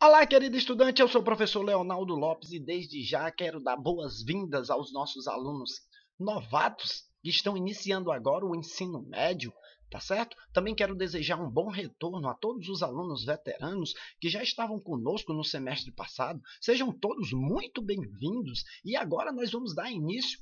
Olá, querido estudante, eu sou o professor Leonardo Lopes e desde já quero dar boas-vindas aos nossos alunos novatos que estão iniciando agora o ensino médio, tá certo? Também quero desejar um bom retorno a todos os alunos veteranos que já estavam conosco no semestre passado. Sejam todos muito bem-vindos e agora nós vamos dar início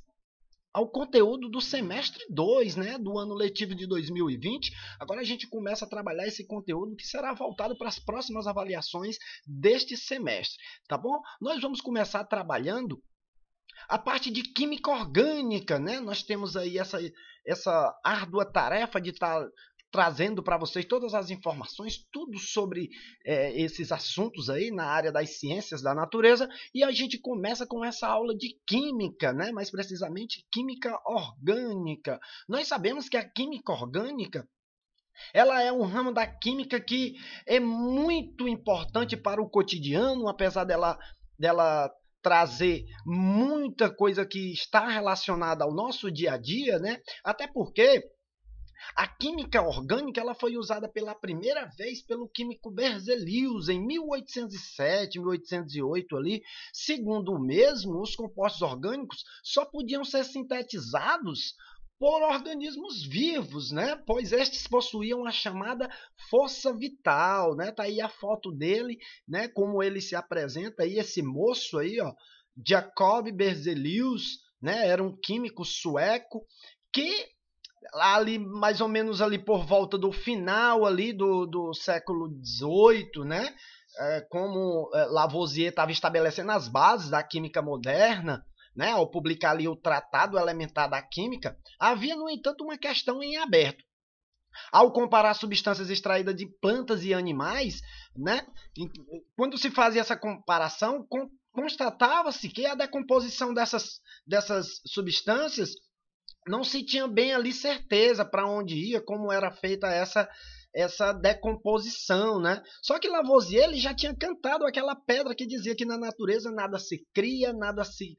ao conteúdo do semestre 2, né, do ano letivo de 2020. Agora a gente começa a trabalhar esse conteúdo que será voltado para as próximas avaliações deste semestre, tá bom? Nós vamos começar trabalhando a parte de química orgânica, né? Nós temos aí essa árdua tarefa de estar trazendo para vocês todas as informações, tudo sobre esses assuntos aí na área das ciências da natureza, e a gente começa com essa aula de química, né? Mais precisamente química orgânica. Nós sabemos que a química orgânica ela é um ramo da química que é muito importante para o cotidiano, apesar dela trazer muita coisa que está relacionada ao nosso dia a dia, né? Até porque a química orgânica ela foi usada pela primeira vez pelo químico Berzelius em 1807, 1808 ali. Segundo o mesmo, os compostos orgânicos só podiam ser sintetizados por organismos vivos, né? Pois estes possuíam a chamada força vital, né? Tá aí a foto dele, né? Como ele se apresenta aí, esse moço aí, ó, Jacob Berzelius, né? Era um químico sueco que ali mais ou menos ali por volta do final ali do século XVIII, né? Como Lavoisier estava estabelecendo as bases da química moderna, né? Ao publicar ali o Tratado Elementar da Química, havia, no entanto, uma questão em aberto. Ao comparar substâncias extraídas de plantas e animais, né? Quando se fazia essa comparação, constatava-se que a decomposição dessas substâncias não se tinha bem ali certeza para onde ia, como era feita essa decomposição, né? Só que Lavoisier ele já tinha cantado aquela pedra que dizia que na natureza nada se cria, nada se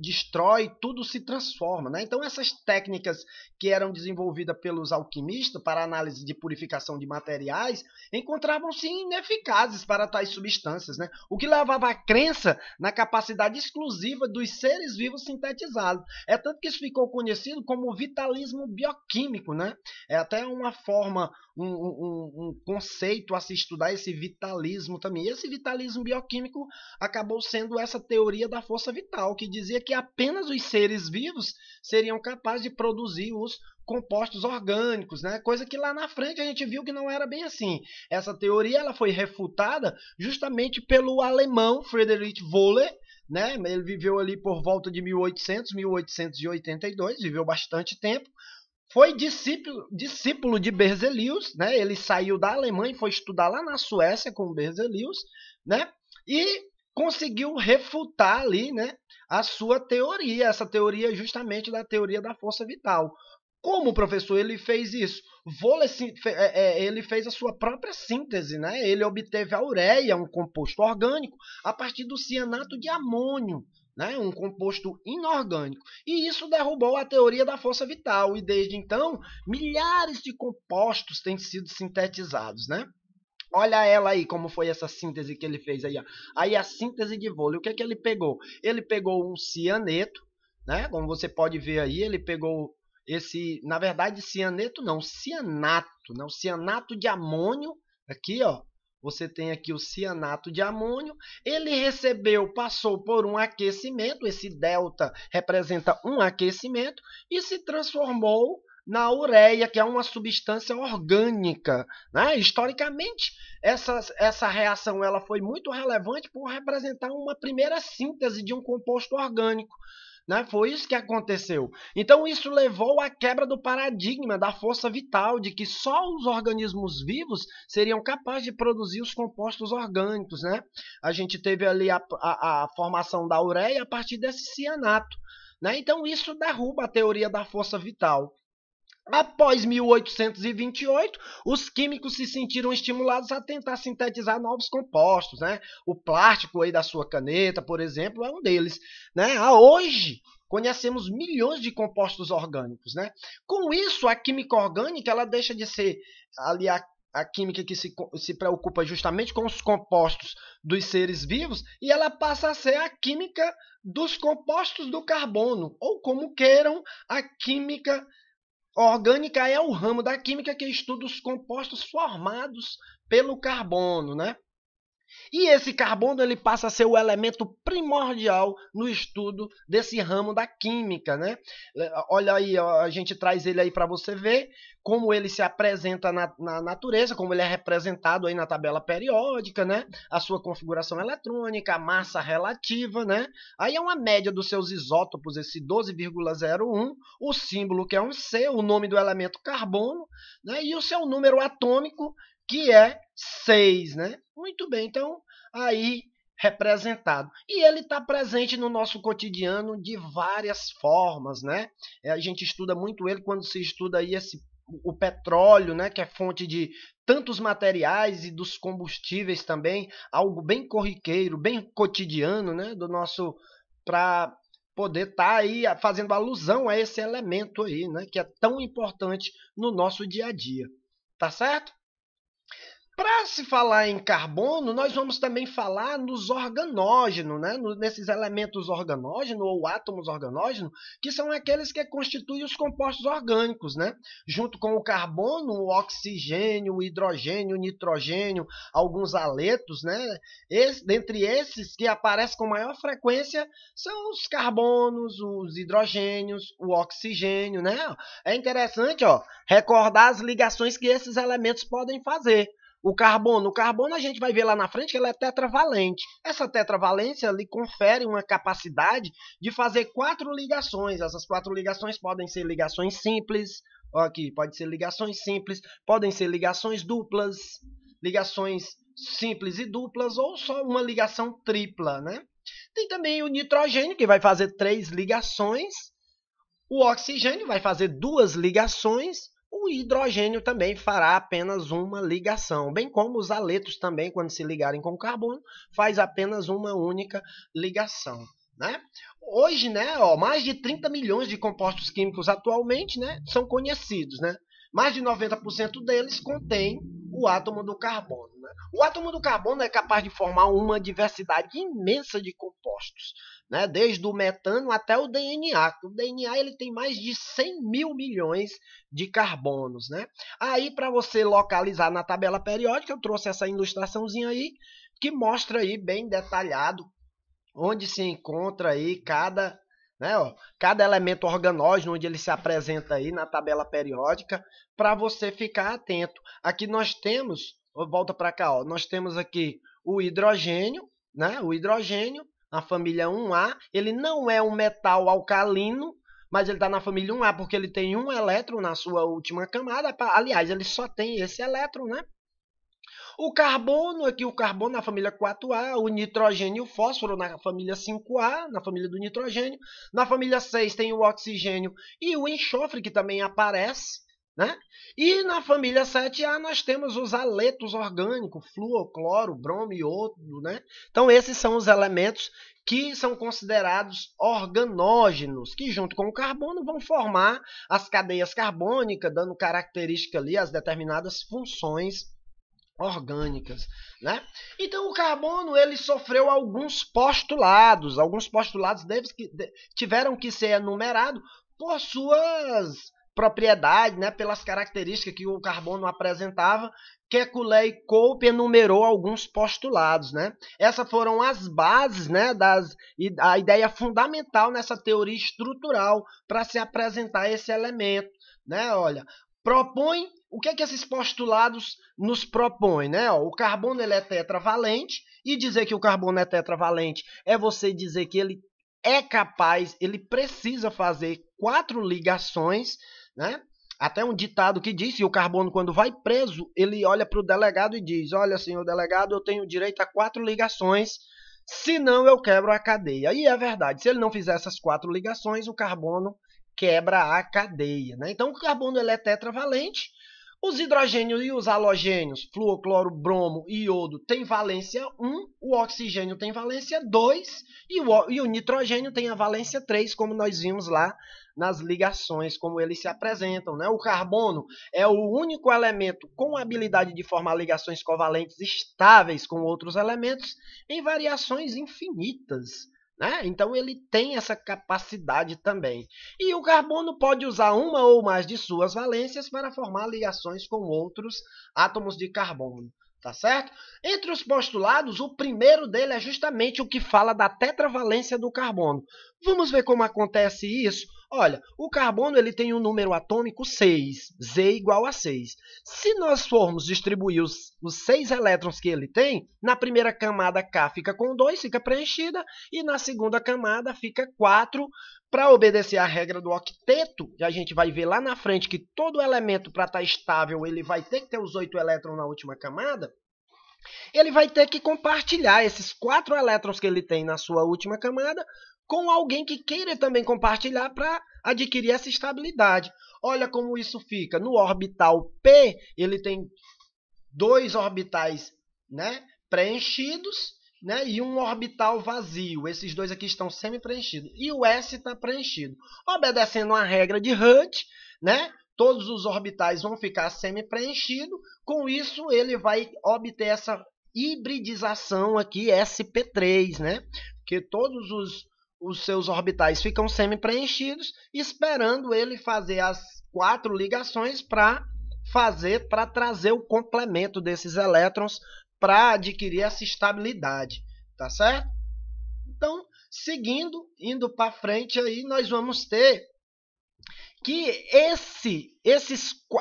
destrói, tudo se transforma, né? Então essas técnicas que eram desenvolvidas pelos alquimistas para análise de purificação de materiais encontravam-se ineficazes para tais substâncias, né? O que levava à crença na capacidade exclusiva dos seres vivos sintetizados. É tanto que isso ficou conhecido como vitalismo bioquímico, né? É até uma forma, um conceito a se estudar, esse vitalismo também. E esse vitalismo bioquímico acabou sendo essa teoria da força vital, que dizia que apenas os seres vivos seriam capazes de produzir os compostos orgânicos, né? Coisa que lá na frente a gente viu que não era bem assim. Essa teoria ela foi refutada justamente pelo alemão Friedrich Wöhler, né? Ele viveu ali por volta de 1800, 1882, viveu bastante tempo. Foi discípulo de Berzelius, né? Ele saiu da Alemanha e foi estudar lá na Suécia com Berzelius, né? E conseguiu refutar ali, né, a sua teoria, essa teoria justamente da teoria da força vital. Como o professor ele fez isso? Ele fez a sua própria síntese, né? Ele obteve a ureia, um composto orgânico, a partir do cianato de amônio, né? Um composto inorgânico. E isso derrubou a teoria da força vital. E desde então, milhares de compostos têm sido sintetizados, né? Olha ela aí, como foi essa síntese que ele fez aí. Ó. Aí a síntese de Wöhler, o que é que ele pegou? Ele pegou um cianeto, né? Como você pode ver aí, ele pegou esse, na verdade, cianeto não, cianato, não, cianato de amônio, aqui, ó. Você tem aqui o cianato de amônio. Ele recebeu, passou por um aquecimento, esse delta representa um aquecimento, e se transformou na ureia, que é uma substância orgânica. Né? Historicamente, essa reação ela foi muito relevante por representar uma primeira síntese de um composto orgânico. Né? Foi isso que aconteceu. Então, isso levou à quebra do paradigma da força vital, de que só os organismos vivos seriam capazes de produzir os compostos orgânicos. Né? A gente teve ali a formação da ureia a partir desse cianato. Né? Então, isso derruba a teoria da força vital. Após 1828, os químicos se sentiram estimulados a tentar sintetizar novos compostos. Né? O plástico aí da sua caneta, por exemplo, é um deles. Né? Hoje, conhecemos milhões de compostos orgânicos. Né? Com isso, a química orgânica ela deixa de ser ali a química que se preocupa justamente com os compostos dos seres vivos, e ela passa a ser a química dos compostos do carbono, ou como queiram, a química orgânica é o ramo da química que estuda os compostos formados pelo carbono, né? E esse carbono ele passa a ser o elemento primordial no estudo desse ramo da química, né? Olha aí, a gente traz ele aí para você ver como ele se apresenta na natureza, como ele é representado aí na tabela periódica, né? A sua configuração eletrônica, a massa relativa, né? Aí é uma média dos seus isótopos, esse 12,01, o símbolo que é um C, o nome do elemento carbono, né? E o seu número atômico, que é 6, né? Muito bem, então aí representado. E ele está presente no nosso cotidiano de várias formas, né? A gente estuda muito ele quando se estuda aí o petróleo, né, que é fonte de tantos materiais e dos combustíveis também, algo bem corriqueiro, bem cotidiano, né, do nosso para poder estar aí fazendo alusão a esse elemento aí, né, que é tão importante no nosso dia a dia. Tá certo? Para se falar em carbono, nós vamos também falar nos organógenos, né? Nesses elementos organógenos ou átomos organógenos, que são aqueles que constituem os compostos orgânicos, né? Junto com o carbono, o oxigênio, o hidrogênio, o nitrogênio, alguns haletos, né? Dentre esses que aparecem com maior frequência são os carbonos, os hidrogênios, o oxigênio, né? É interessante, ó, recordar as ligações que esses elementos podem fazer. O carbono a gente vai ver lá na frente que ele é tetravalente. Essa tetravalência lhe confere uma capacidade de fazer 4 ligações. Essas 4 ligações podem ser ligações simples, aqui pode ser ligações simples, podem ser ligações duplas, ligações simples e duplas, ou só uma ligação tripla, né? Tem também o nitrogênio, que vai fazer 3 ligações, o oxigênio vai fazer 2 ligações, o hidrogênio também fará apenas uma ligação, bem como os haletos também, quando se ligarem com o carbono, faz apenas uma única ligação, né? Hoje, né, mais de 30 milhões de compostos químicos atualmente, né, são conhecidos, né? Mais de 90% deles contém o átomo do carbono, né? O átomo do carbono é capaz de formar uma diversidade imensa de compostos, né? Desde o metano até o DNA. O DNA ele tem mais de 100 mil milhões de carbonos, né? Aí, para você localizar na tabela periódica, eu trouxe essa ilustraçãozinha aí, que mostra aí bem detalhado onde se encontra aí cada, né, cada elemento organógeno, onde ele se apresenta aí na tabela periódica, para você ficar atento. Aqui nós temos, volta para cá, nós temos aqui o hidrogênio, né? O hidrogênio, a família 1A, ele não é um metal alcalino, mas ele está na família 1A porque ele tem um elétron na sua última camada. Aliás, ele só tem esse elétron, né? O carbono, aqui o carbono na família 4A, o nitrogênio e o fósforo na família 5A, na família do nitrogênio. Na família 6 tem o oxigênio e o enxofre, que também aparece, né? E na família 7A nós temos os haletos orgânicos, flúor, cloro, bromo e iodo, né? Então esses são os elementos que são considerados organógenos, que junto com o carbono vão formar as cadeias carbônicas, dando característica ali às determinadas funções orgânicas, né? Então o carbono ele sofreu alguns postulados tiveram que ser enumerados por suas propriedades, né? Pelas características que o carbono apresentava. Kekulé e Cope enumerou alguns postulados, né? Essas foram as bases, né, a ideia fundamental nessa teoria estrutural para se apresentar esse elemento, né? Olha, propõe o que é que esses postulados nos propõem, né? O carbono ele é tetravalente, e dizer que o carbono é tetravalente é você dizer que ele é capaz, ele precisa fazer 4 ligações, né? Até um ditado que diz que o carbono, quando vai preso, ele olha para o delegado e diz: olha, senhor delegado, eu tenho direito a 4 ligações, senão eu quebro a cadeia. E é verdade, se ele não fizer essas 4 ligações, o carbono quebra a cadeia, né? Então o carbono ele é tetravalente. Os hidrogênios e os halogênios, flúor, cloro, bromo e iodo, têm valência 1, o oxigênio tem valência 2 e o nitrogênio tem a valência 3, como nós vimos lá nas ligações, como eles se apresentam, né? O carbono é o único elemento com habilidade de formar ligações covalentes estáveis com outros elementos em variações infinitas. Né? Então, ele tem essa capacidade também. E o carbono pode usar uma ou mais de suas valências para formar ligações com outros átomos de carbono. Tá certo? Entre os postulados, o primeiro dele é justamente o que fala da tetravalência do carbono. Vamos ver como acontece isso? Olha, o carbono ele tem um número atômico 6, Z igual a 6. Se nós formos distribuir os 6 elétrons que ele tem, na primeira camada K fica com 2, fica preenchida, e na segunda camada fica 4, para obedecer à regra do octeto, que a gente vai ver lá na frente que todo elemento para estar estável ele vai ter que ter os 8 elétrons na última camada, ele vai ter que compartilhar esses 4 elétrons que ele tem na sua última camada com alguém que queira também compartilhar para adquirir essa estabilidade. Olha como isso fica. No orbital P, ele tem 2 orbitais, né, preenchidos, né, e um orbital vazio. Esses dois aqui estão semi-preenchidos. E o S está preenchido. Obedecendo a regra de Hunt, né, todos os orbitais vão ficar semi-preenchidos. Com isso, ele vai obter essa hibridização aqui, SP3, né, porque todos os seus orbitais ficam semi-preenchidos, esperando ele fazer as 4 ligações para trazer o complemento desses elétrons para adquirir essa estabilidade, tá certo? Então, seguindo, indo para frente aí, nós vamos ter que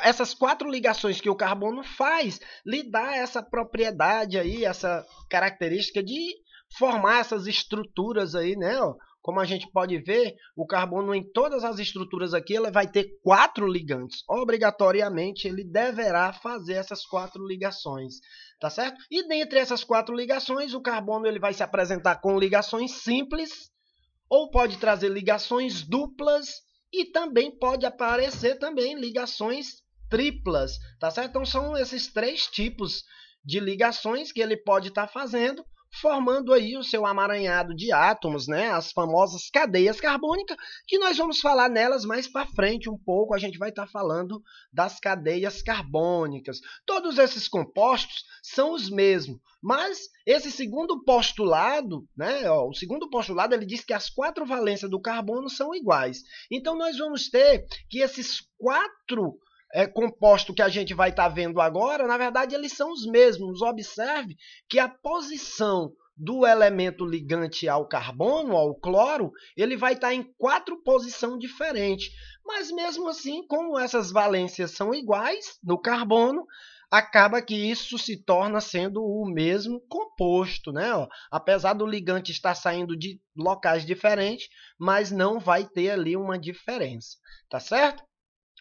essas 4 ligações que o carbono faz lhe dá essa propriedade aí, essa característica de formar essas estruturas aí, né? Como a gente pode ver, o carbono em todas as estruturas aqui ele vai ter 4 ligantes. Obrigatoriamente ele deverá fazer essas 4 ligações, tá certo? E dentre essas 4 ligações, o carbono ele vai se apresentar com ligações simples, ou pode trazer ligações duplas, e também pode aparecer também ligações triplas, tá certo? Então são esses 3 tipos de ligações que ele pode estar fazendo, formando aí o seu amaranhado de átomos, né? As famosas cadeias carbônicas, que nós vamos falar nelas mais para frente um pouco, a gente vai estar falando das cadeias carbônicas. Todos esses compostos são os mesmos, mas esse segundo postulado, né? O segundo postulado ele diz que as 4 valências do carbono são iguais. Então nós vamos ter que esses 4 composto que a gente vai estar vendo agora, na verdade, eles são os mesmos. Observe que a posição do elemento ligante ao carbono, ao cloro, ele vai estar em 4 posições diferentes. Mas mesmo assim, como essas valências são iguais no carbono, acaba que isso se torna sendo o mesmo composto, né? Apesar do ligante estar saindo de locais diferentes, mas não vai ter ali uma diferença, tá certo?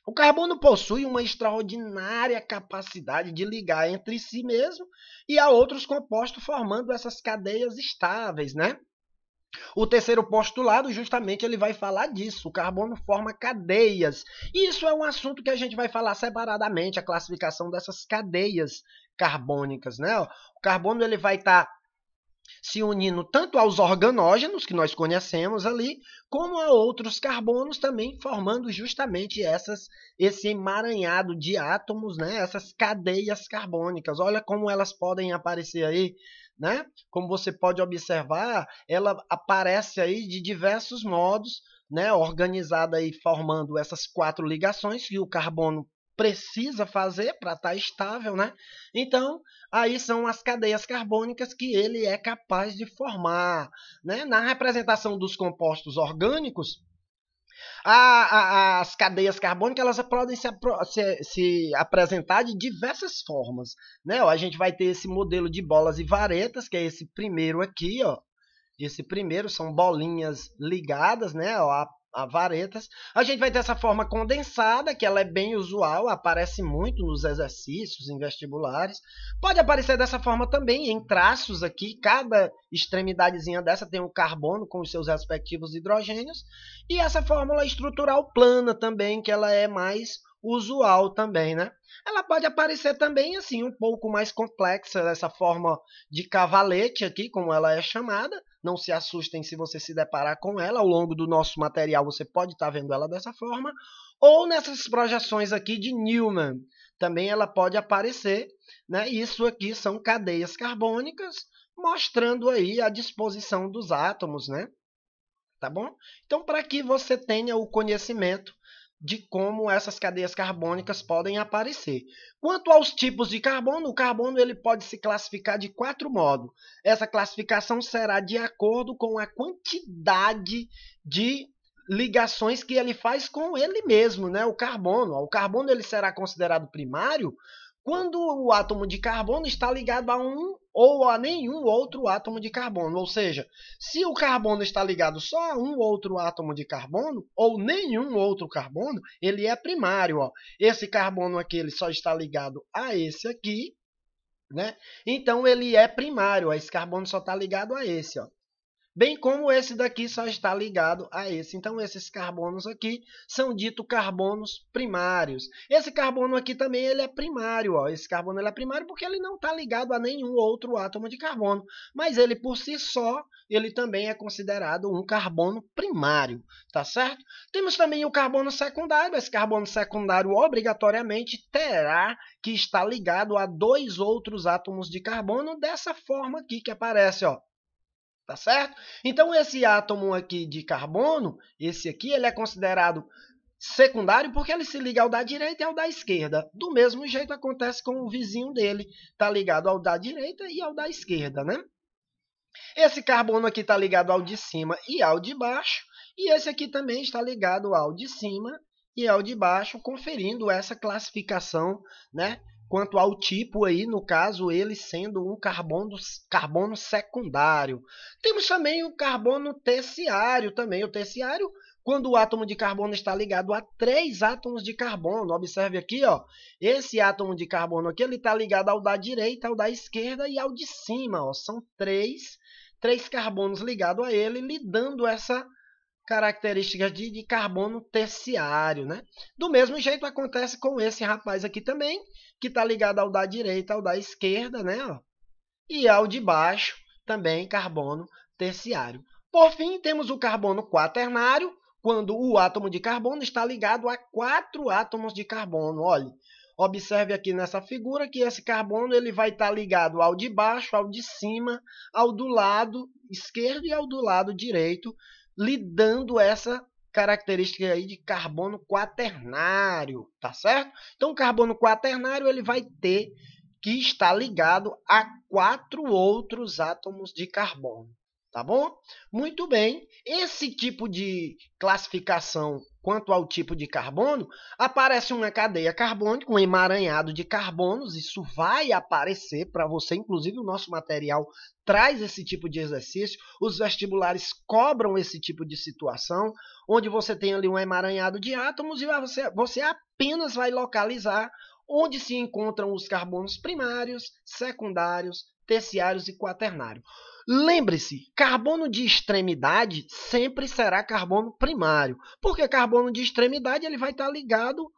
O carbono possui uma extraordinária capacidade de ligar entre si mesmo e a outros compostos, formando essas cadeias estáveis, né? O terceiro postulado, justamente, ele vai falar disso. O carbono forma cadeias. E isso é um assunto que a gente vai falar separadamente, a classificação dessas cadeias carbônicas, né? O carbono ele vai estar se unindo tanto aos organógenos, que nós conhecemos ali, como a outros carbonos também, formando justamente esse emaranhado de átomos, né? Essas cadeias carbônicas. Olha como elas podem aparecer aí, né? Como você pode observar, ela aparece aí de diversos modos, né? Organizada aí, formando essas 4 ligações que o carbono precisa fazer para estar estável, né? Então, aí são as cadeias carbônicas que ele é capaz de formar, né? Na representação dos compostos orgânicos, as cadeias carbônicas elas podem se apresentar de diversas formas, né? A gente vai ter esse modelo de bolas e varetas, que é esse primeiro aqui, ó. Esse primeiro são bolinhas ligadas, né, a varetas. A gente vai ter essa forma condensada, que ela é bem usual, aparece muito nos exercícios, em vestibulares. Pode aparecer dessa forma também, em traços aqui, cada extremidadezinha dessa tem um carbono com os seus respectivos hidrogênios. E essa fórmula estrutural plana também, que ela é mais usual também, né? Ela pode aparecer também assim, um pouco mais complexa, dessa forma de cavalete aqui, como ela é chamada. Não se assustem se você se deparar com ela. Ao longo do nosso material você pode estar vendo ela dessa forma. Ou nessas projeções aqui de Newman, também ela pode aparecer, né? Isso aqui são cadeias carbônicas, mostrando aí a disposição dos átomos, né? Tá bom? Então, para que você tenha o conhecimento de como essas cadeias carbônicas podem aparecer. Quanto aos tipos de carbono, o carbono ele pode se classificar de 4 modos. Essa classificação será de acordo com a quantidade de ligações que ele faz com ele mesmo, né? O carbono. O carbono ele será considerado primário quando o átomo de carbono está ligado a um ou a nenhum outro átomo de carbono. Ou seja, se o carbono está ligado só a um outro átomo de carbono, ou nenhum outro carbono, ele é primário. Ó. Esse carbono aqui ele só está ligado a esse aqui, né? Então ele é primário. Ó. Esse carbono só está ligado a esse. Ó. Bem como esse daqui só está ligado a esse. Então, esses carbonos aqui são ditos carbonos primários. Esse carbono aqui também ele é primário. Ó. Esse carbono ele é primário porque ele não está ligado a nenhum outro átomo de carbono. Mas ele, por si só, ele também é considerado um carbono primário. Tá certo? Temos também o carbono secundário. Esse carbono secundário, obrigatoriamente, terá que estar ligado a 2 outros átomos de carbono dessa forma aqui que aparece, ó. Tá certo? Então, esse átomo aqui de carbono, esse aqui, ele é considerado secundário porque ele se liga ao da direita e ao da esquerda. Do mesmo jeito acontece com o vizinho dele, está ligado ao da direita e ao da esquerda, né? Esse carbono aqui está ligado ao de cima e ao de baixo, e esse aqui também está ligado ao de cima e ao de baixo, conferindo essa classificação, né? Quanto ao tipo aí, no caso, ele sendo um carbono secundário. Temos também o carbono terciário também. O terciário, quando o átomo de carbono está ligado a 3 átomos de carbono. Observe aqui, ó, esse átomo de carbono aqui ele está ligado ao da direita, ao da esquerda e ao de cima. Ó. São três carbonos ligados a ele, lhe dando essa características de carbono terciário, né? Do mesmo jeito acontece com esse rapaz aqui também, que está ligado ao da direita, ao da esquerda, né? Ó, e ao de baixo também carbono terciário. Por fim, temos o carbono quaternário, quando o átomo de carbono está ligado a 4 átomos de carbono. Olhe, observe aqui nessa figura que esse carbono ele vai estar ligado ao de baixo, ao de cima, ao do lado esquerdo e ao do lado direito, lhe dando essa característica aí de carbono quaternário, tá certo? Então, o carbono quaternário ele vai ter que estar ligado a 4 outros átomos de carbono, tá bom? Muito bem, esse tipo de classificação quanto ao tipo de carbono, aparece uma cadeia carbônica, um emaranhado de carbonos, isso vai aparecer para você, inclusive o nosso material traz esse tipo de exercício, os vestibulares cobram esse tipo de situação, onde você tem ali um emaranhado de átomos e você apenas vai localizar onde se encontram os carbonos primários, secundários, terciários e quaternários. Lembre-se, carbono de extremidade sempre será carbono primário, porque carbono de extremidade ele vai estar ligado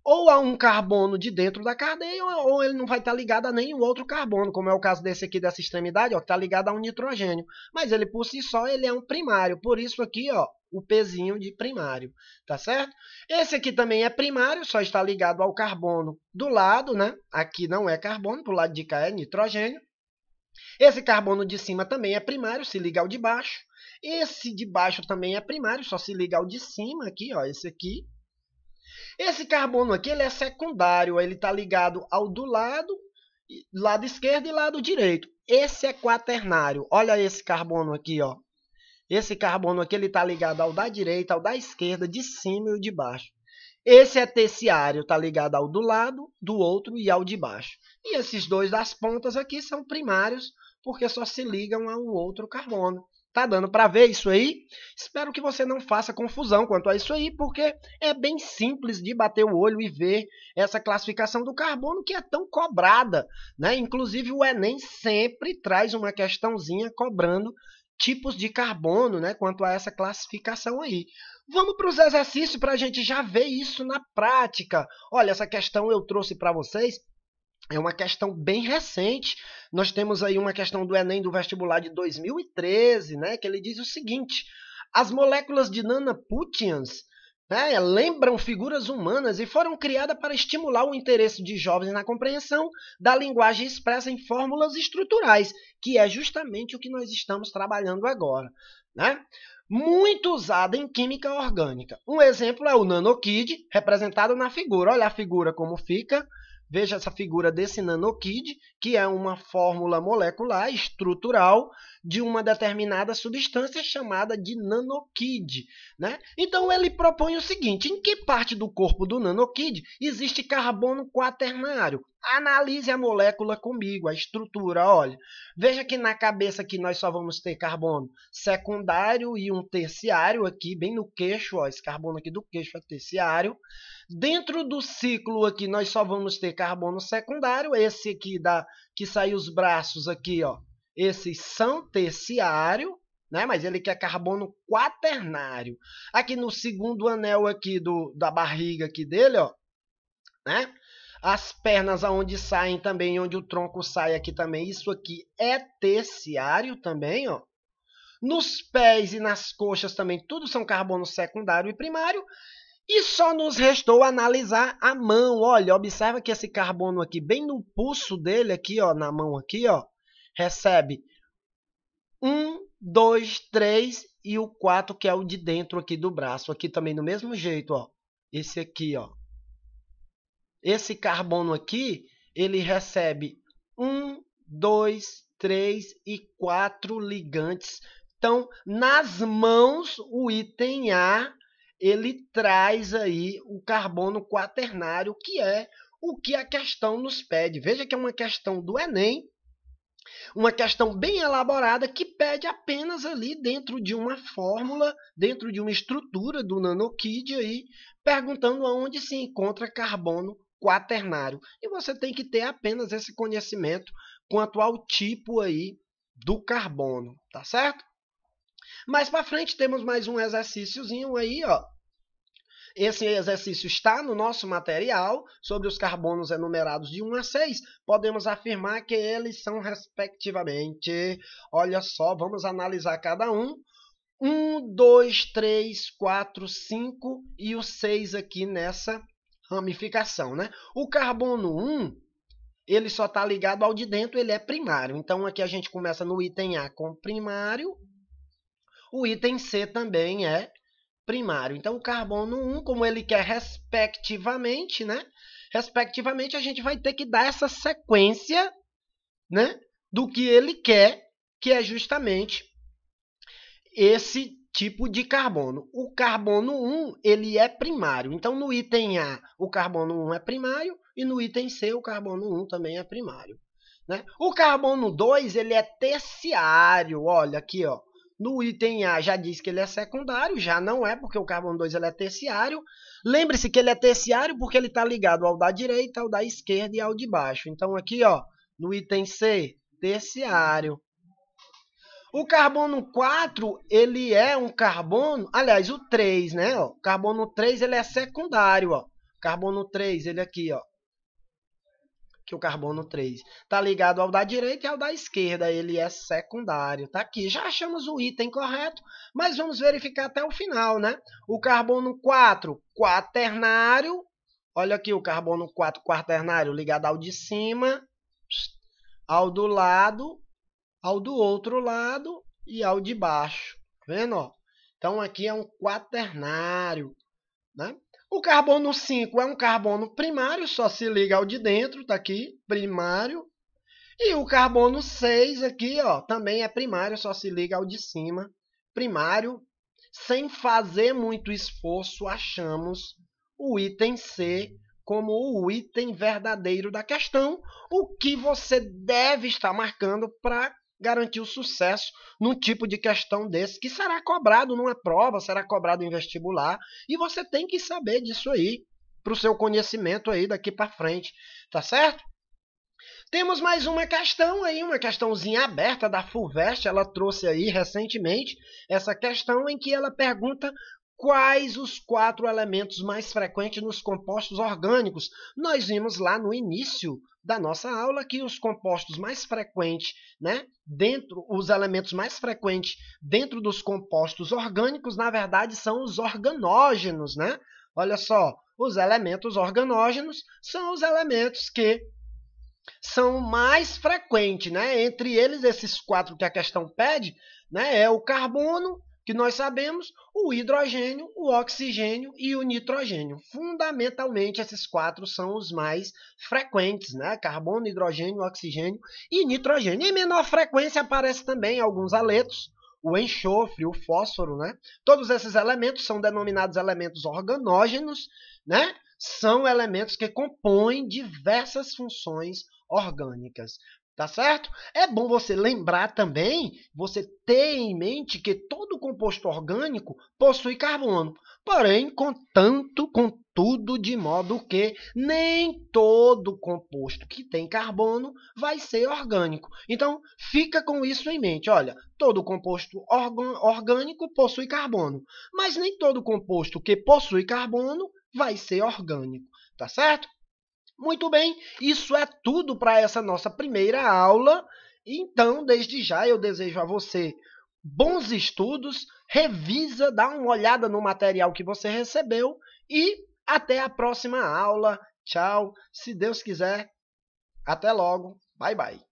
ou a um carbono de dentro da cadeia, ou ele não vai estar ligado a nenhum outro carbono, como é o caso desse aqui, dessa extremidade, ó, que está ligado a um nitrogênio. Mas ele, por si só, ele é um primário. Por isso aqui, ó, o pezinho de primário, tá certo? Esse aqui também é primário, só está ligado ao carbono do lado, né? Aqui não é carbono, do lado de cá é nitrogênio. Esse carbono de cima também é primário, se liga ao de baixo. Esse de baixo também é primário, só se liga ao de cima aqui, ó, esse aqui. Esse carbono aqui ele é secundário, ele está ligado ao do lado esquerdo e lado direito. Esse é quaternário. Olha esse carbono aqui, ó. Esse carbono aqui ele está ligado ao da direita, ao da esquerda, de cima e o de baixo. Esse é terciário, está ligado ao do lado, do outro e ao de baixo. E esses dois das pontas aqui são primários, porque só se ligam a um outro carbono. Tá dando para ver isso aí? Espero que você não faça confusão quanto a isso aí, porque é bem simples de bater o olho e ver essa classificação do carbono que é tão cobrada, né? Inclusive o Enem sempre traz uma questãozinha cobrando tipos de carbono, né, quanto a essa classificação aí. Vamos para os exercícios para a gente já ver isso na prática. Olha, essa questão eu trouxe para vocês. É uma questão bem recente. Nós temos aí uma questão do Enem do vestibular de 2013, né, que ele diz o seguinte: as moléculas de nanoputians, né, lembram figuras humanas e foram criadas para estimular o interesse de jovens na compreensão da linguagem expressa em fórmulas estruturais, que é justamente o que nós estamos trabalhando agora, né? Muito usada em química orgânica. Um exemplo é o nanokid, representado na figura. Olha a figura como fica. Veja essa figura desse nanokid, que é uma fórmula molecular estrutural de uma determinada substância chamada de nanokid, né? Então, ele propõe o seguinte: em que parte do corpo do nanokid existe carbono quaternário? Analise a molécula comigo, a estrutura, olha. Veja que na cabeça aqui nós só vamos ter carbono secundário e um terciário aqui, bem no queixo, ó, esse carbono aqui do queixo é terciário. Dentro do ciclo aqui nós só vamos ter carbono secundário, esse aqui que sai os braços aqui, ó. Esses são terciário, né? Mas ele quer carbono quaternário. Aqui no segundo anel aqui da barriga aqui dele, ó, né? As pernas aonde saem também, onde o tronco sai aqui também, isso aqui é terciário também, ó. Nos pés e nas coxas também, tudo são carbono secundário e primário. E só nos restou analisar a mão. Olha, observa que esse carbono aqui, bem no pulso dele aqui, ó, na mão aqui, ó, recebe 1, 2, 3 e o 4, que é o de dentro aqui do braço. Aqui também do mesmo jeito, ó. Esse aqui, ó. Esse carbono aqui, ele recebe 1, 2, 3 e 4 ligantes. Então, nas mãos, o item A, ele traz aí o carbono quaternário, que é o que a questão nos pede. Veja que é uma questão do Enem, uma questão bem elaborada que pede apenas ali dentro de uma fórmula, dentro de uma estrutura do nanokid aí, perguntando aonde se encontra carbono quaternário. E você tem que ter apenas esse conhecimento quanto ao tipo aí do carbono, tá certo? Mais para frente temos mais um exercíciozinho aí, ó. Esse exercício está no nosso material sobre os carbonos enumerados de 1 a 6. Podemos afirmar que eles são respectivamente, olha só, vamos analisar cada um. 1, 2, 3, 4, 5 e o 6 aqui nessa ramificação, né? O carbono 1, ele só está ligado ao de dentro, ele é primário. Então, aqui a gente começa no item A com primário. O item C também é primário. Então, o carbono 1, como ele quer respectivamente, né? Respectivamente, a gente vai ter que dar essa sequência, né, do que ele quer, que é justamente esse tipo de carbono. O carbono 1, ele é primário. Então, no item A, o carbono 1 é primário e no item C, o carbono 1 também é primário, né? O carbono 2, ele é terciário. Olha aqui, ó. No item A já diz que ele é secundário, já não é, porque o carbono 2 ele é terciário. Lembre-se que ele é terciário porque ele está ligado ao da direita, ao da esquerda e ao de baixo. Então, aqui, ó, no item C, terciário. O carbono 4, ele é um carbono, aliás, o 3, né? Ó, o carbono 3, ele é secundário, ó. Carbono 3, ele aqui, ó. Que o carbono 3 está ligado ao da direita e ao da esquerda, ele é secundário. Tá aqui, já achamos o item correto, mas vamos verificar até o final, né? O carbono 4, quaternário. Olha aqui o carbono 4 quaternário ligado ao de cima, ao do lado, ao do outro lado e ao de baixo. Tá vendo? Ó? Então, aqui é um quaternário, né? O carbono 5 é um carbono primário, só se liga ao de dentro, tá aqui, primário. E o carbono 6 aqui, ó, também é primário, só se liga ao de cima, primário. Sem fazer muito esforço, achamos o item C como o item verdadeiro da questão, o que você deve estar marcando para garantir o sucesso num tipo de questão desse, que será cobrado numa prova, será cobrado em vestibular, e você tem que saber disso aí, para o seu conhecimento aí daqui para frente, tá certo? Temos mais uma questão aí, uma questãozinha aberta da FUVEST, ela trouxe aí recentemente essa questão em que ela pergunta quais os 4 elementos mais frequentes nos compostos orgânicos. Nós vimos lá no início da nossa aula que os compostos mais frequentes, né, os elementos mais frequentes dentro dos compostos orgânicos, na verdade, são os organógenos, né? Olha só, os elementos organógenos são os elementos que são mais frequentes, né? Entre eles, esses 4 que a questão pede, né, é o carbono, que nós sabemos, o hidrogênio, o oxigênio e o nitrogênio. Fundamentalmente, esses 4 são os mais frequentes, né? Carbono, hidrogênio, oxigênio e nitrogênio. Em menor frequência aparecem também alguns haletos, o enxofre, o fósforo, né? Todos esses elementos são denominados elementos organógenos, né? São elementos que compõem diversas funções orgânicas. Tá certo? É bom você lembrar também, você ter em mente que todo composto orgânico possui carbono, porém, contudo, de modo que nem todo composto que tem carbono vai ser orgânico. Então, fica com isso em mente. Olha, todo composto orgânico possui carbono, mas nem todo composto que possui carbono vai ser orgânico. Tá certo? Muito bem, isso é tudo para essa nossa primeira aula. Então, desde já, eu desejo a você bons estudos, revisa, dá uma olhada no material que você recebeu e até a próxima aula. Tchau, se Deus quiser. Até logo. Bye, bye.